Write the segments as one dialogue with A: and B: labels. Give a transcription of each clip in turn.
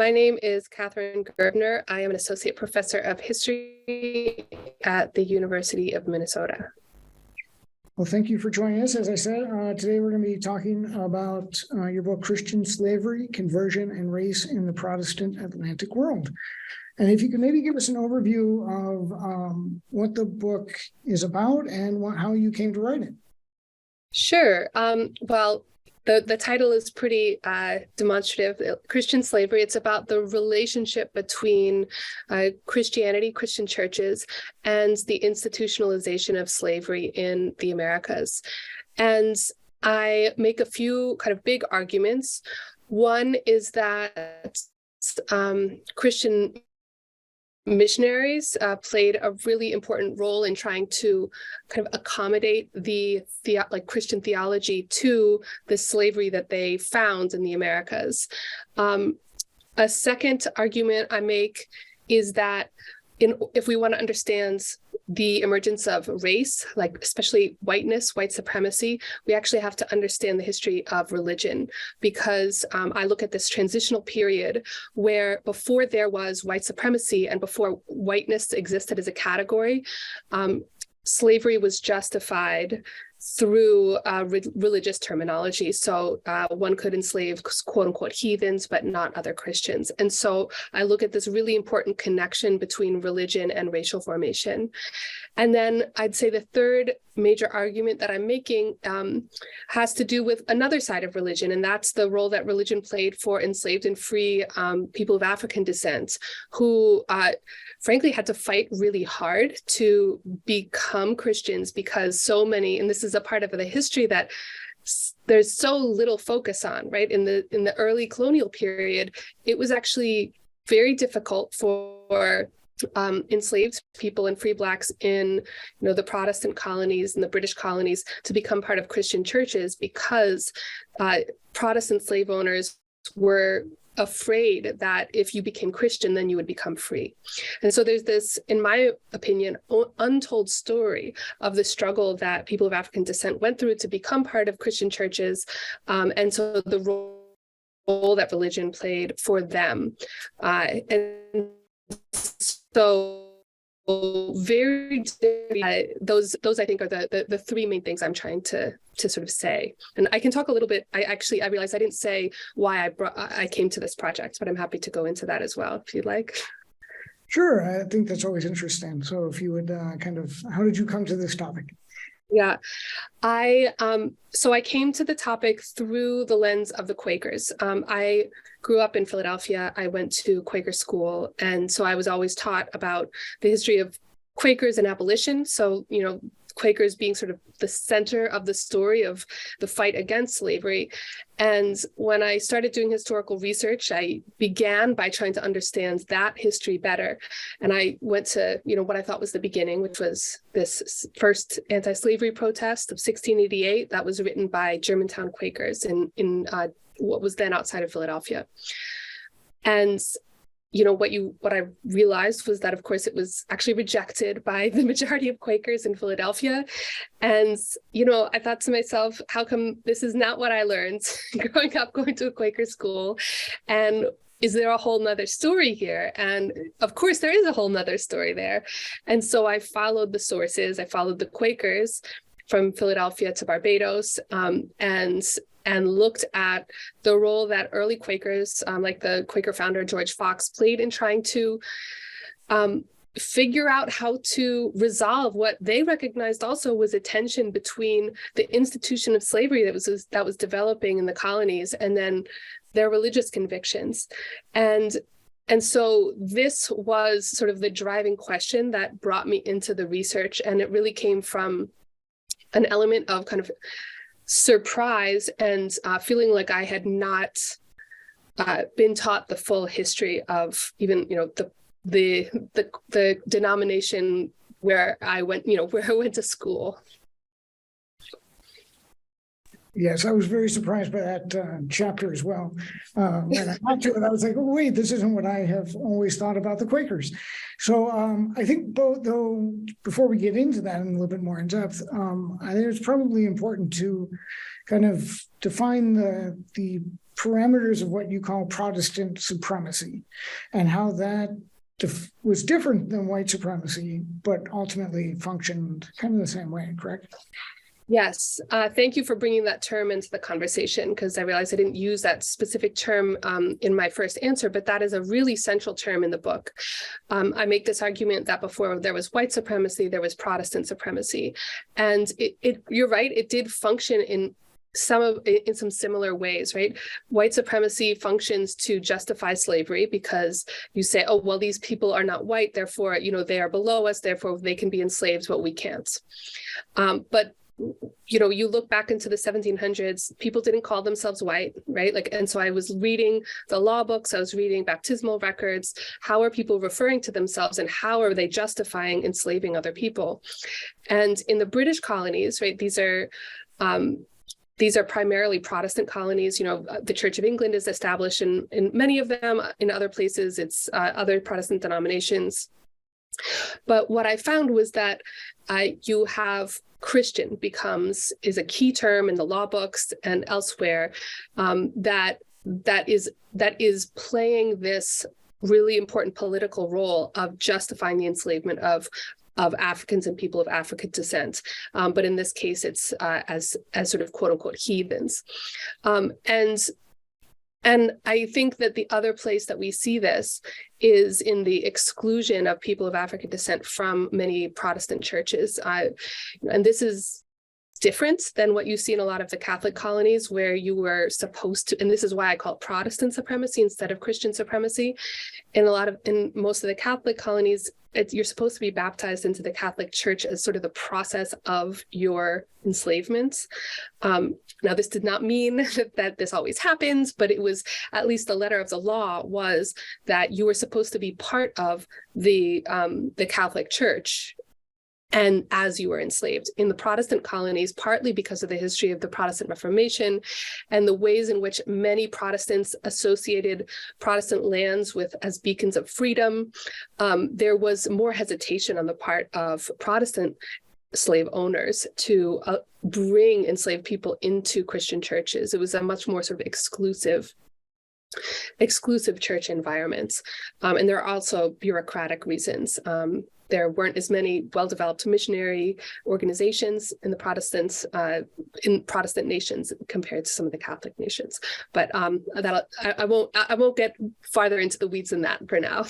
A: My name is Katharine Gerbner. I am an associate professor of history at the University of Minnesota.
B: Well, thank you for joining us. As I said, today we're going to be talking about your book, Christian Slavery, Conversion, and Race in the Protestant Atlantic World. And if you could maybe give us an overview of what the book is about and how you came to write it.
A: Sure. Well, the title is pretty demonstrative. Christian slavery, it's about the relationship between Christianity, Christian churches, and the institutionalization of slavery in the Americas. And I make a few kind of big arguments. One is that Christian missionaries played a really important role in trying to kind of accommodate the Christian theology to the slavery that they found in the Americas. A second argument I make is that if we want to understand the emergence of race, like especially whiteness, white supremacy, we actually have to understand the history of religion, because I look at this transitional period where before there was white supremacy and before whiteness existed as a category, slavery was justified through religious terminology. So one could enslave quote unquote heathens, but not other Christians. And so I look at this really important connection between religion and racial formation. And then I'd say the third major argument that I'm making has to do with another side of religion, and that's the role that religion played for enslaved and free people of African descent, who frankly had to fight really hard to become Christians, because so many, and this is a part of the history that there's so little focus on, right? In the early colonial period, it was actually very difficult for enslaved people and free Blacks in the Protestant colonies and the British colonies to become part of Christian churches, because Protestant slave owners were afraid that if you became Christian, then you would become free. And so there's this, in my opinion, untold story of the struggle that people of African descent went through to become part of Christian churches, and so the role that religion played for them. And so those I think are the three main things I'm trying to sort of say. And I can talk a little bit. I realized I didn't say why I came to this project, but I'm happy to go into that as well if you'd like.
B: Sure, I think that's always interesting. So if you would how did you come to this topic?
A: Yeah, so I came to the topic through the lens of the Quakers. I grew up in Philadelphia. I went to Quaker school, and so I was always taught about the history of Quakers and abolition. So, Quakers being sort of the center of the story of the fight against slavery. And when I started doing historical research, I began by trying to understand that history better. And I went to, what I thought was the beginning, which was this first anti-slavery protest of 1688 that was written by Germantown Quakers in what was then outside of Philadelphia. And what I realized was that, of course, it was actually rejected by the majority of Quakers in Philadelphia. And, I thought to myself, how come this is not what I learned growing up, going to a Quaker school? And is there a whole nother story here? And of course, there is a whole nother story there. And so I followed the sources. I followed the Quakers from Philadelphia to Barbados, and looked at the role that early Quakers, like the Quaker founder George Fox, played in trying to figure out how to resolve what they recognized also was a tension between the institution of slavery that was developing in the colonies and then their religious convictions. And so this was sort of the driving question that brought me into the research, and it really came from an element of kind of surprise and feeling like I had not been taught the full history of even the denomination where I went to school.
B: Yes, I was very surprised by that chapter as well. When I got to it, I was like, oh, wait, this isn't what I have always thought about the Quakers. So I think before we get into that in a little bit more in depth, I think it's probably important to kind of define the parameters of what you call Protestant supremacy and how that was different than white supremacy, but ultimately functioned kind of the same way, correct?
A: Yes. Thank you for bringing that term into the conversation, because I realized I didn't use that specific term in my first answer, but that is a really central term in the book. I make this argument that before there was white supremacy, there was Protestant supremacy. And you're right, it did function in some similar ways, right? White supremacy functions to justify slavery because you say, oh, well, these people are not white, therefore, they are below us, therefore they can be enslaved, but we can't. But you look back into the 1700s, people didn't call themselves white, right? And so I was reading the law books, I was reading baptismal records. How are people referring to themselves and how are they justifying enslaving other people? And in the British colonies, right, these are primarily Protestant colonies. The Church of England is established in many of them. In other places, it's other Protestant denominations. But what I found was that you have Christian is a key term in the law books and elsewhere that is playing this really important political role of justifying the enslavement of Africans and people of African descent. But in this case, it's as sort of quote unquote heathens. And I think that the other place that we see this is in the exclusion of people of African descent from many Protestant churches. And this is different than what you see in a lot of the Catholic colonies, where you were supposed to, and this is why I call it Protestant supremacy instead of Christian supremacy. In most of the Catholic colonies, you're supposed to be baptized into the Catholic Church as sort of the process of your enslavement. Now, this did not mean that this always happens, but it was at least the letter of the law was that you were supposed to be part of the Catholic Church. And as you were enslaved in the Protestant colonies, partly because of the history of the Protestant Reformation and the ways in which many Protestants associated Protestant lands as beacons of freedom, there was more hesitation on the part of Protestant slave owners to bring enslaved people into Christian churches. It was a much more sort of exclusive church environment. And there are also bureaucratic reasons. There weren't as many well-developed missionary organizations in Protestant nations compared to some of the Catholic nations. But I won't get farther into the weeds than that for now.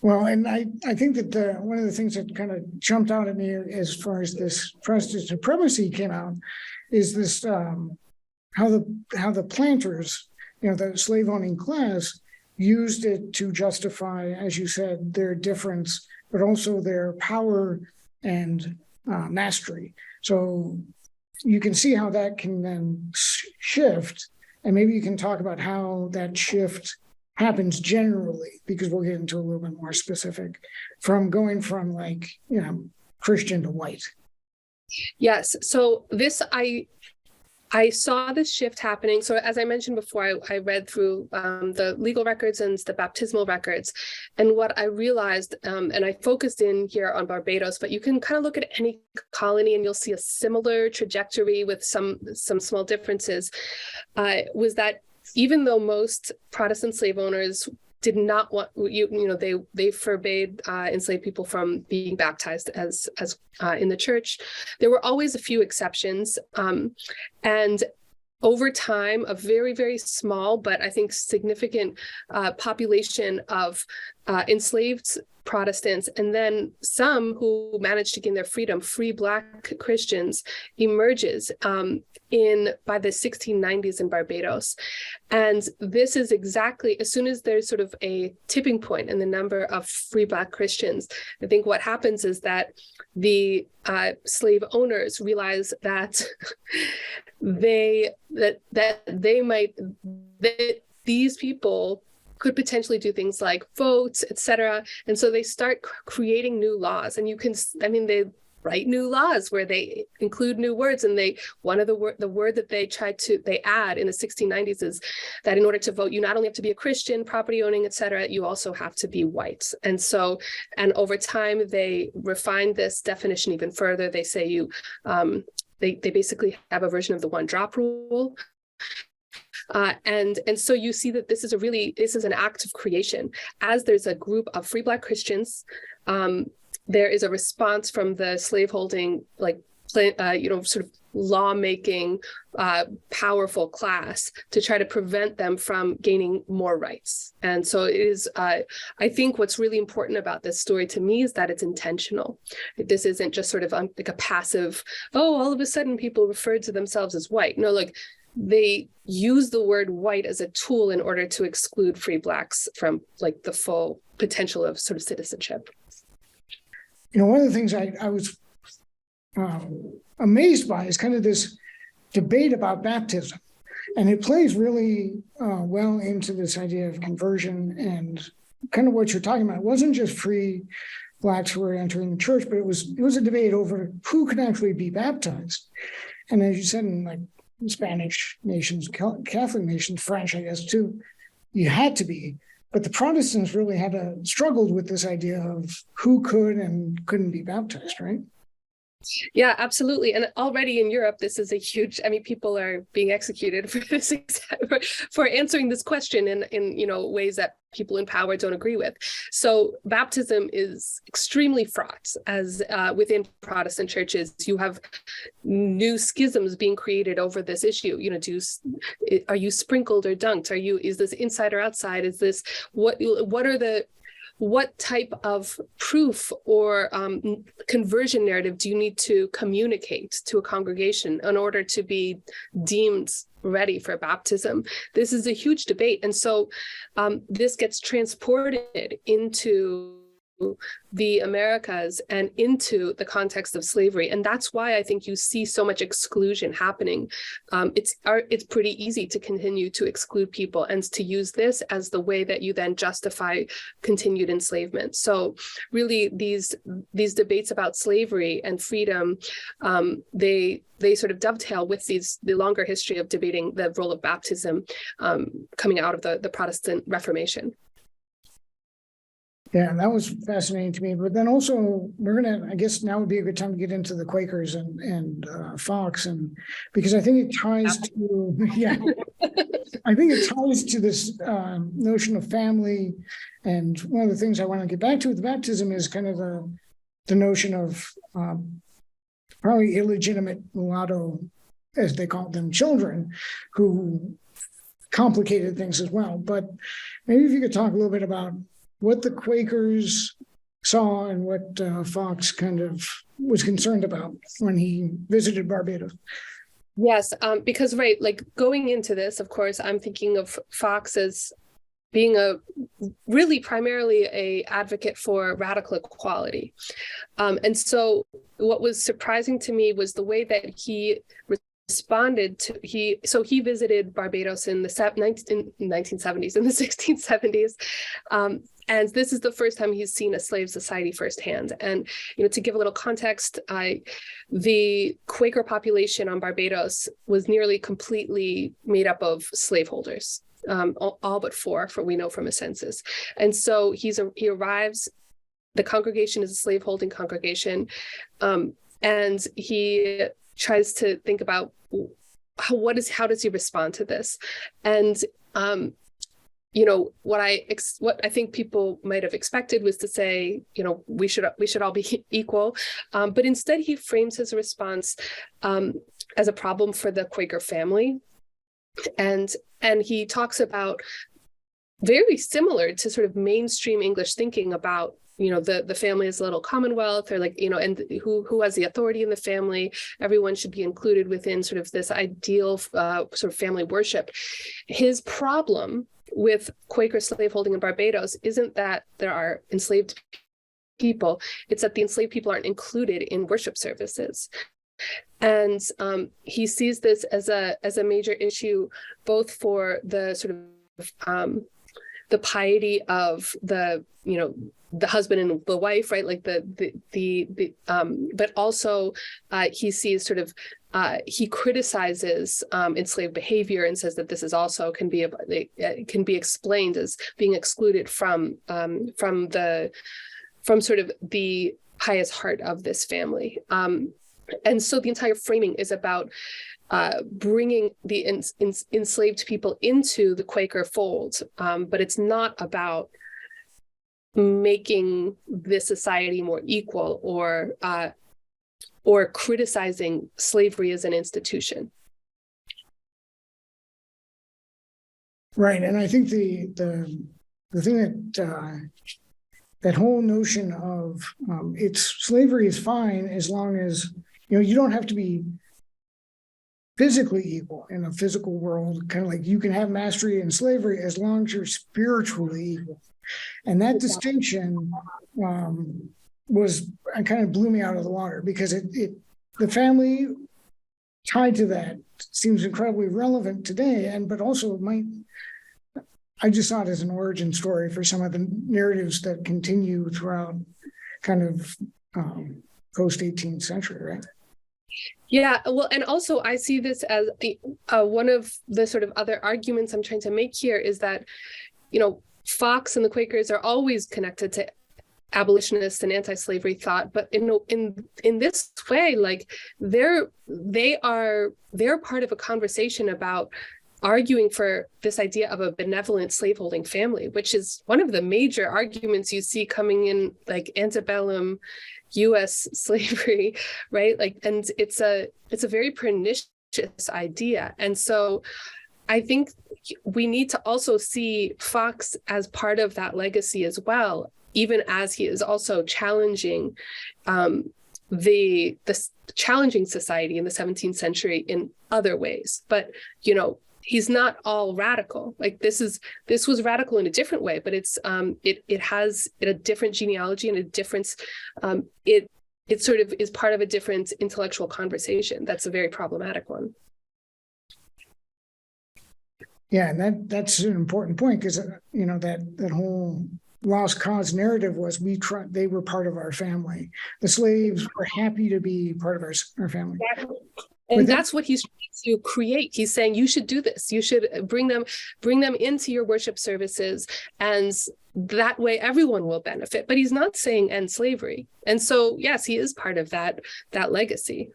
B: Well, and I think that one of the things that kind of jumped out at me as far as this Protestant supremacy came out is this how the planters, the slave owning class, used it to justify, as you said, their difference, but also their power and mastery. So you can see how that can then shift, and maybe you can talk about how that shift happens generally, because we'll get into a little bit more specific, from going from Christian to white.
A: Yes. So I saw this shift happening. So as I mentioned before, I read through the legal records and the baptismal records. And what I realized, and I focused in here on Barbados, but you can kind of look at any colony and you'll see a similar trajectory with some small differences, was that even though most Protestant slave owners did not want they forbade enslaved people from being baptized as in the church. There were always a few exceptions, and over time, a very, very small but I think significant population of enslaved Protestants, and then some who managed to gain their freedom, free Black Christians, emerges by the 1690s in Barbados. And this is exactly, as soon as there's sort of a tipping point in the number of free Black Christians, I think what happens is that the slave owners realize that these people could potentially do things like vote, etc. And so they start creating new laws, and they write new laws where they include new words. And one of the word that they add in the 1690s is that in order to vote, you not only have to be a Christian, property owning, etc., you also have to be white. And over time, they refine this definition even further. They say they basically have a version of the one drop rule, And so you see that this is an act of creation. As there's a group of free Black Christians, there is a response from the slaveholding, sort of lawmaking, powerful class to try to prevent them from gaining more rights. And so it is, I think what's really important about this story to me is that it's intentional. This isn't just sort of like a passive, oh, all of a sudden people referred to themselves as white. No, like they use the word white as a tool in order to exclude free Blacks from like the full potential of sort of citizenship.
B: One of the things I was amazed by is kind of this debate about baptism. And it plays really well into this idea of conversion and kind of what you're talking about. It wasn't just free Blacks who were entering the church, but it was a debate over who could actually be baptized. And as you said, in like Spanish nations, Catholic nations, French, I guess, too, you had to be. But the Protestants really struggled with this idea of who could and couldn't be baptized, right?
A: Yeah, absolutely. And already in Europe, this is a huge, people are being executed for this, for answering this question in ways that people in power don't agree with. So baptism is extremely fraught, as within Protestant churches, you have new schisms being created over this issue. Are you sprinkled or dunked? Is this inside or outside? Is this, what type of proof or conversion narrative do you need to communicate to a congregation in order to be deemed ready for baptism? This is a huge debate. And so this gets transported into the Americas and into the context of slavery. And that's why I think you see so much exclusion happening. It's pretty easy to continue to exclude people and to use this as the way that you then justify continued enslavement. So really these debates about slavery and freedom, they sort of dovetail with the longer history of debating the role of baptism coming out of the Protestant Reformation.
B: Yeah, that was fascinating to me. But then also, I guess now would be a good time to get into the Quakers and Fox, and because I think it ties to, I think it ties to this notion of family. And one of the things I want to get back to with baptism is kind of the notion of probably illegitimate mulatto, as they called them, children, who complicated things as well. But maybe if you could talk a little bit about what the Quakers saw and what Fox kind of was concerned about when he visited Barbados.
A: Yes, because, right, like going into this, of course, I'm thinking of Fox as being primarily a advocate for radical equality. And so what was surprising to me was the way that he responded to, he visited Barbados in the 1970s, in the 1670s. And this is the first time he's seen a slave society firsthand. And, to give a little context, the Quaker population on Barbados was nearly completely made up of slaveholders, all but four, we know from a census. And so he arrives, the congregation is a slaveholding congregation, and he tries to think about how does he respond to this? And what I think people might have expected was to say, we should all be equal, but instead he frames his response as a problem for the Quaker family, and he talks about, very similar to sort of mainstream English thinking about, the family is a little commonwealth, or like, and who has the authority in the family. Everyone should be included within sort of this ideal sort of family worship. His problem with Quaker slaveholding in Barbados isn't that there are enslaved people, it's that the enslaved people aren't included in worship services. And he sees this as a major issue, both for the sort of the piety of the husband and the wife, right? Like but also he sees sort of, he criticizes enslaved behavior and says that this is also can be explained as being excluded from sort of the pious heart of this family. And so the entire framing is about bringing the enslaved people into the Quaker fold, but it's not about making this society more equal or criticizing slavery as an institution.
B: Right, and I think the thing that that whole notion of slavery is fine as long as you don't have to be physically equal in a physical world, kind of like you can have mastery in slavery as long as you're spiritually equal. And that distinction kind of blew me out of the water, because the family tied to that seems incredibly relevant today, but also I just saw it as an origin story for some of the narratives that continue throughout kind of post 18th century, right?
A: Yeah, well, and also I see this as one of the sort of other arguments I'm trying to make here is that, Fox and the Quakers are always connected to abolitionist and anti-slavery thought, but in this way, like they're part of a conversation about arguing for this idea of a benevolent slaveholding family, which is one of the major arguments you see coming in like antebellum U.S. slavery, right? Like, and it's a very pernicious idea. And so I think we need to also see Fox as part of that legacy as well, even as he is also challenging the challenging society in the 17th century in other ways. But, he's not all radical. Like this was radical in a different way, but it has a different genealogy and a difference. It sort of is part of a different intellectual conversation. That's a very problematic one.
B: Yeah, and that's an important point, because that whole lost cause narrative was they were part of our family. The slaves were happy to be part of our family.
A: And that's what he's trying to create. He's saying you should do this. You should bring them into your worship services, and that way everyone will benefit. But he's not saying end slavery. And so, yes, he is part of that legacy.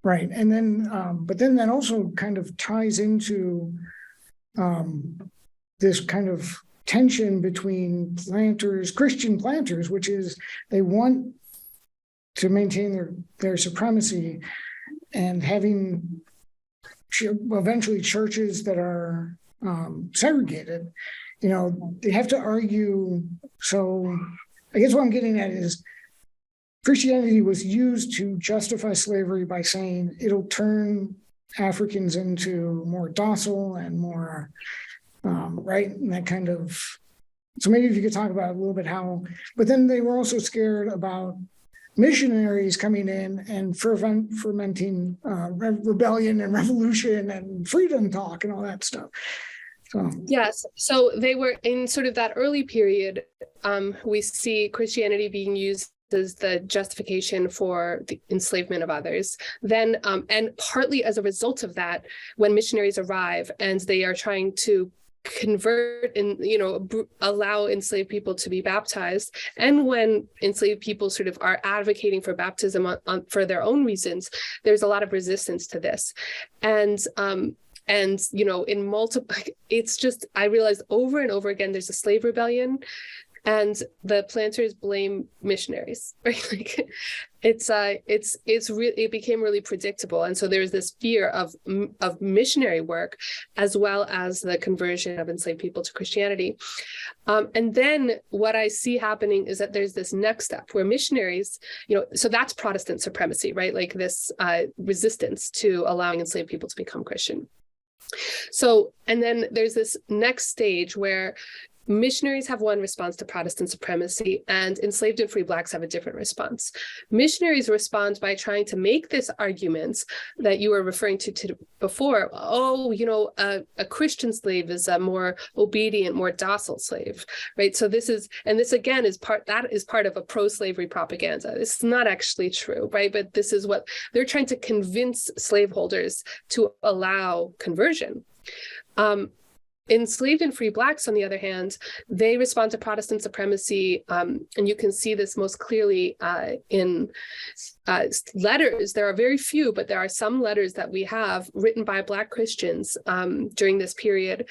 B: Right. And then, but then that also kind of ties into this kind of tension between Christian planters, which is they want to maintain their supremacy, and having eventually churches that are segregated, they have to argue. So I guess what I'm getting at is Christianity was used to justify slavery by saying it'll turn Africans into more docile and more, right? And that kind of, so maybe if you could talk about a little bit how, but then they were also scared about missionaries coming in and fermenting rebellion and revolution and freedom talk and all that stuff. So
A: yes, so they were in sort of that early period. We see Christianity being used as the justification for the enslavement of others. Then, and partly as a result of that, when missionaries arrive and they are trying to convert and allow enslaved people to be baptized, and when enslaved people sort of are advocating for baptism for their own reasons, there's a lot of resistance to this. And in multiple, it's just, I realized over and over again there's a slave rebellion, and the planters blame missionaries, right? Like it became really predictable. And so there's this fear of missionary work, as well as the conversion of enslaved people to Christianity. And then what I see happening is that there's this next step where missionaries, so that's Protestant supremacy, right? Like this resistance to allowing enslaved people to become Christian. So, and then there's this next stage where missionaries have one response to Protestant supremacy, and enslaved and free Blacks have a different response. Missionaries respond by trying to make this argument that you were referring to before. A Christian slave is a more obedient, more docile slave, right? So this again is part of a pro-slavery propaganda. It's not actually true, right? But this is what they're trying to convince slaveholders to allow conversion. enslaved and free Blacks, on the other hand, they respond to Protestant supremacy, and you can see this most clearly in letters. There are very few, but there are some letters that we have written by Black Christians during this period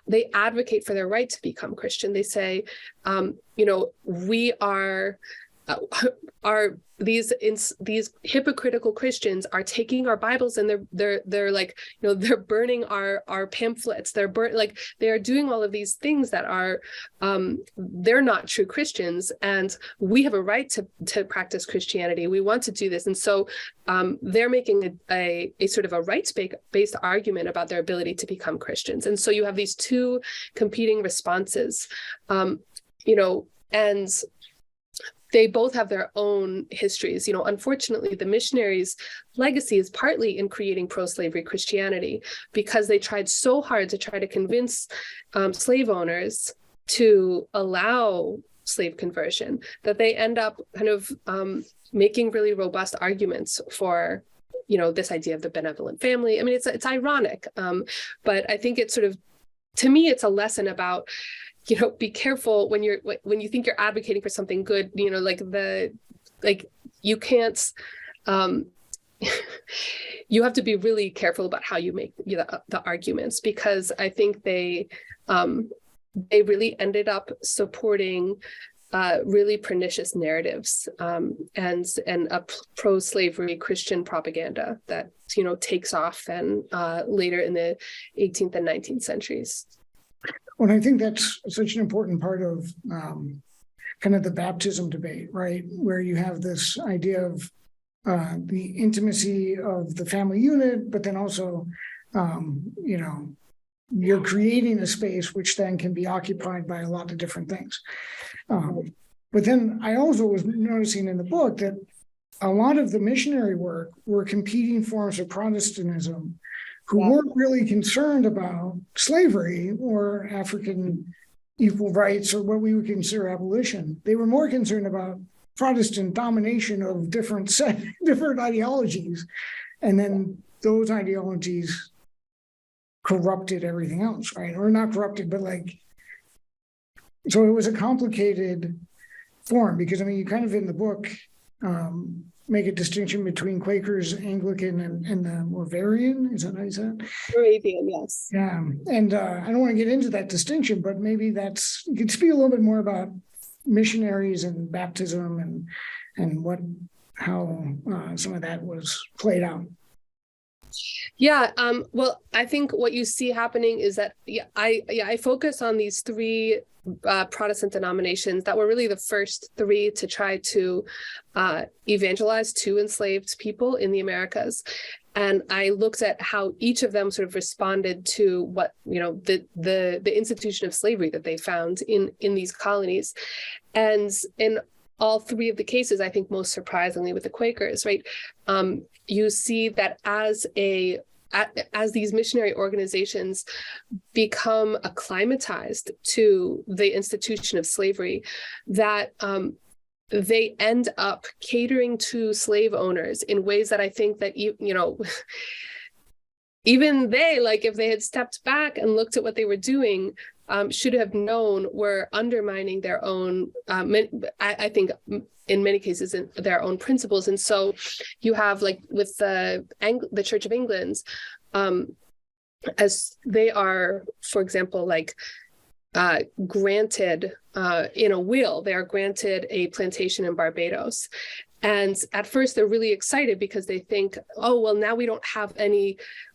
A: they advocate for their right to become Christian. They say, we are these hypocritical Christians are taking our Bibles and they're like, they're burning our pamphlets. They are doing all of these things that are they're not true Christians, and we have a right to practice Christianity. We want to do this, and so they're making a sort of a rights-based argument about their ability to become Christians. And so you have these two competing responses, and they both have their own histories. Unfortunately, the missionaries' legacy is partly in creating pro-slavery Christianity, because they tried so hard to try to convince slave owners to allow slave conversion that they end up kind of making really robust arguments for this idea of the benevolent family. I mean, it's ironic, but I think it's sort of, to me, it's a lesson about, be careful when you think you're advocating for something good, you can't, you have to be really careful about how you make the arguments, because I think they really ended up supporting really pernicious narratives and a pro-slavery Christian propaganda that takes off and later in the 18th and 19th centuries.
B: Well, I think that's such an important part of kind of the baptism debate, right? Where you have this idea of the intimacy of the family unit, but then also, you're creating a space which then can be occupied by a lot of different things. But then I also was noticing in the book that a lot of the missionary work were competing forms of Protestantism who weren't really concerned about slavery or African equal rights or what we would consider abolition. They were more concerned about Protestant domination of different ideologies. And then those ideologies corrupted everything else, right? Or not corrupted, but so it was a complicated form, because, you kind of in the book make a distinction between Quakers, Anglican, and the Moravian. Is that how you said it?
A: Moravian, yes.
B: Yeah, and I don't want to get into that distinction, but maybe you could speak a little bit more about missionaries and baptism and how some of that was played out.
A: Yeah, well, I think what you see happening is that I focus on these three Protestant denominations that were really the first three to try to evangelize to enslaved people in the Americas. And I looked at how each of them sort of responded to what, the institution of slavery that they found in these colonies. And in all three of the cases, I think most surprisingly with the Quakers, right, you see that as these missionary organizations become acclimatized to the institution of slavery, that they end up catering to slave owners in ways that I think that, even they, if they had stepped back and looked at what they were doing, should have known were undermining their own, I think in many cases, their own principles. And so you have with the Church of England, as they are, for example, granted in a will, they are granted a plantation in Barbados. And at first they're really excited because they think, oh, well, now we don't have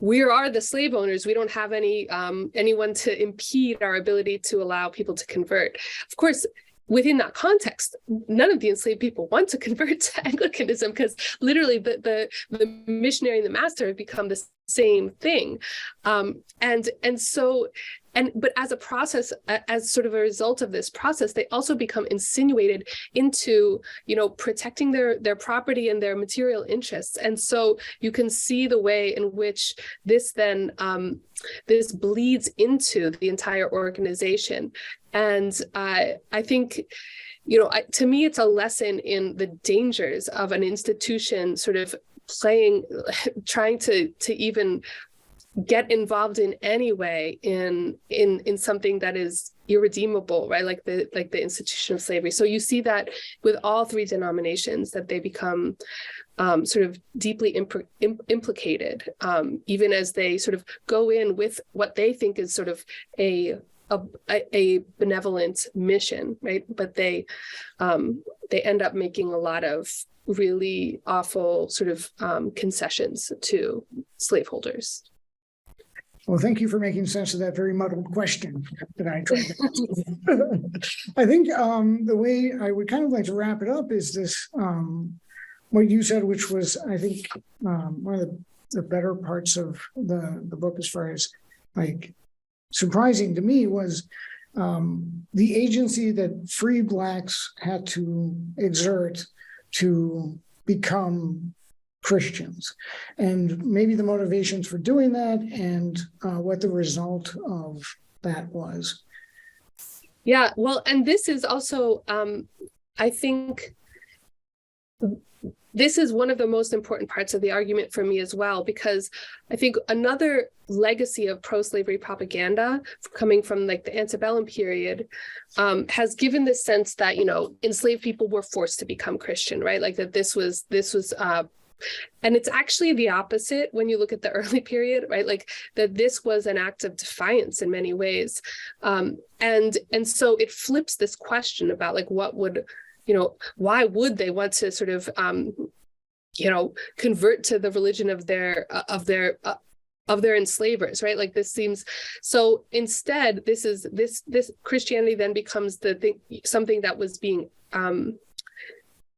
A: we are the slave owners. We don't have anyone to impede our ability to allow people to convert. Of course, within that context, none of the enslaved people want to convert to Anglicanism, because literally the missionary and the master have become the same thing. But as a process, as sort of a result of this process, they also become insinuated into, protecting their property and their material interests. And so you can see the way in which this then this bleeds into the entire organization. And I think, to me, it's a lesson in the dangers of an institution sort of trying to even get involved in any way in something that is irredeemable, right? Like the institution of slavery. So you see that with all three denominations, that they become sort of deeply implicated, even as they sort of go in with what they think is sort of a benevolent mission, right? But they end up making a lot of really awful sort of concessions to slaveholders.
B: Well, thank you for making sense of that very muddled question that I tried to ask. I think the way I would kind of like to wrap it up is this, what you said, which was, I think, one of the better parts of the book as far as like surprising to me was the agency that free Blacks had to exert to become Christians, and maybe the motivations for doing that, and what the result of that was.
A: Yeah, well, and this is also, I think, this is one of the most important parts of the argument for me as well, because I think another legacy of pro-slavery propaganda coming from like the antebellum period has given this sense that, you know, enslaved people were forced to become Christian, right? Like that this was and it's actually the opposite when you look at the early period, right? Like that this was an act of defiance in many ways. And so it flips this question about like, what would, you know, why would they want to sort of, you know, convert to the religion of their enslavers, right? Like this seems, so instead, this Christianity then becomes the thing, something that was being,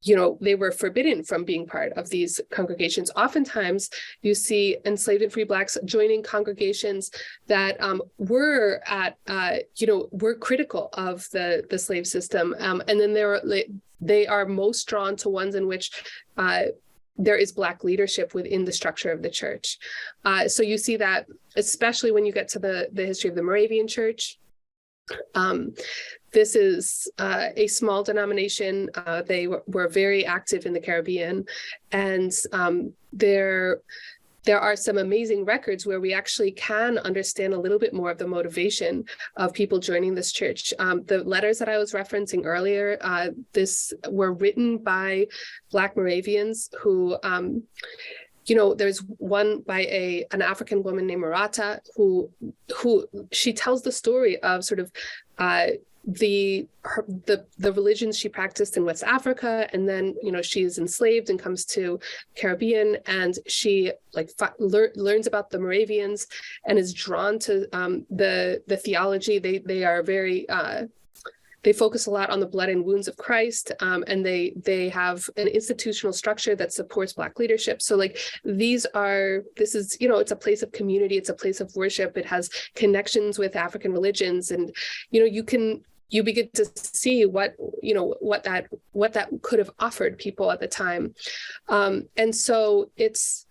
A: you know, they were forbidden from being part of these congregations. Oftentimes, you see enslaved and free Blacks joining congregations that were at, you know, were critical of the slave system, and then they are most drawn to ones in which there is Black leadership within the structure of the church. So you see that, especially when you get to the history of the Moravian Church. This is a small denomination. They were very active in the Caribbean, and there are some amazing records where we actually can understand a little bit more of the motivation of people joining this church. The letters that I was referencing earlier, this were written by Black Moravians who, you know, there's one by an African woman named Murata who she tells the story of sort of the religions she practiced in West Africa, and then, you know, she is enslaved and comes to Caribbean, and she like learns about the Moravians and is drawn to the theology. They are very they focus a lot on the blood and wounds of Christ, and they have an institutional structure that supports Black leadership. So like this is, you know, it's a place of community, it's a place of worship, it has connections with African religions, and, you know, you begin to see what that could have offered people at the time. And so it's,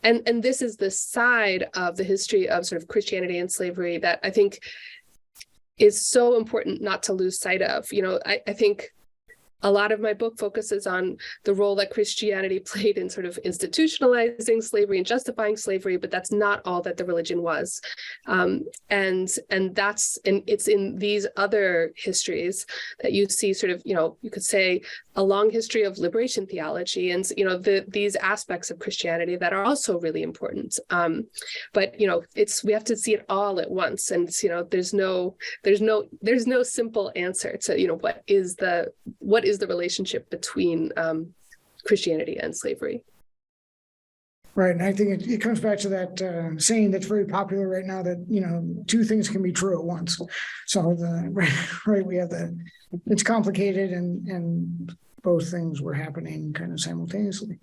A: and this is the side of the history of sort of Christianity and slavery that I think is so important not to lose sight of. You know, I think a lot of my book focuses on the role that Christianity played in sort of institutionalizing slavery and justifying slavery, but that's not all that the religion was. And it's in these other histories that you see sort of, you know, you could say a long history of liberation theology and, you know, these aspects of Christianity that are also really important. But, you know, we have to see it all at once. And, you know, there's no simple answer to, you know, what is the relationship between Christianity and slavery.
B: Right. And I think it comes back to that saying that's very popular right now that, you know, two things can be true at once. So we have it's complicated and both things were happening kind of simultaneously.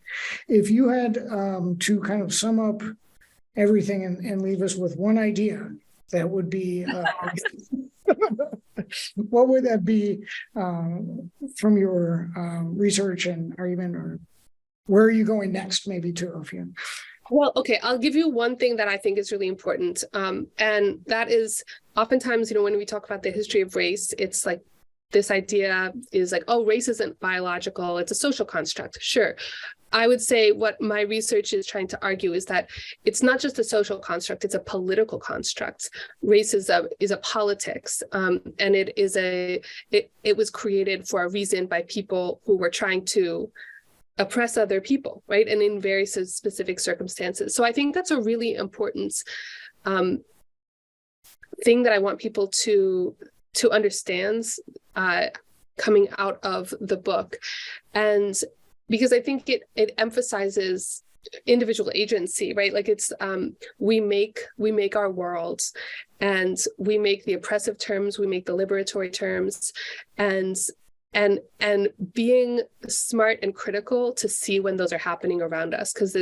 B: If you had to kind of sum up everything and leave us with one idea, that would be what would that be from your research and argument, or where are you going next, maybe too, if you...
A: Well, okay, I'll give you one thing that I think is really important. And that is oftentimes, you know, when we talk about the history of race, it's like this idea is like, oh, race isn't biological, it's a social construct. Sure. I would say what my research is trying to argue is that it's not just a social construct, it's a political construct. Race is a politics, and it was created for a reason by people who were trying to oppress other people, right? And in very specific circumstances. So I think that's a really important thing that I want people to understand coming out of the book. And because I think it emphasizes individual agency, right? Like it's we make our worlds, and we make the oppressive terms, we make the liberatory terms, and being smart and critical to see when those are happening around us, because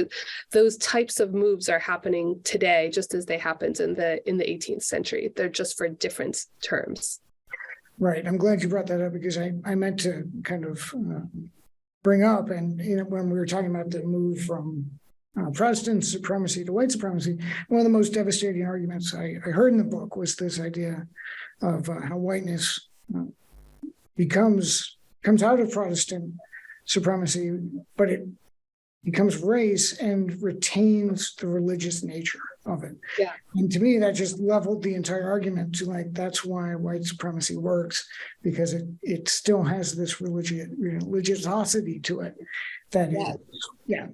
A: those types of moves are happening today just as they happened in the 18th century. They're just for different terms.
B: Right. I'm glad you brought that up, because I meant to kind of bring up, and when we were talking about the move from Protestant supremacy to white supremacy, one of the most devastating arguments I heard in the book was this idea of how whiteness comes out of Protestant supremacy, but it becomes race and retains the religious nature of it.
A: Yeah.
B: And to me, that just leveled the entire argument to, like, that's why white supremacy works, because it still has this religiosity to it. That yeah.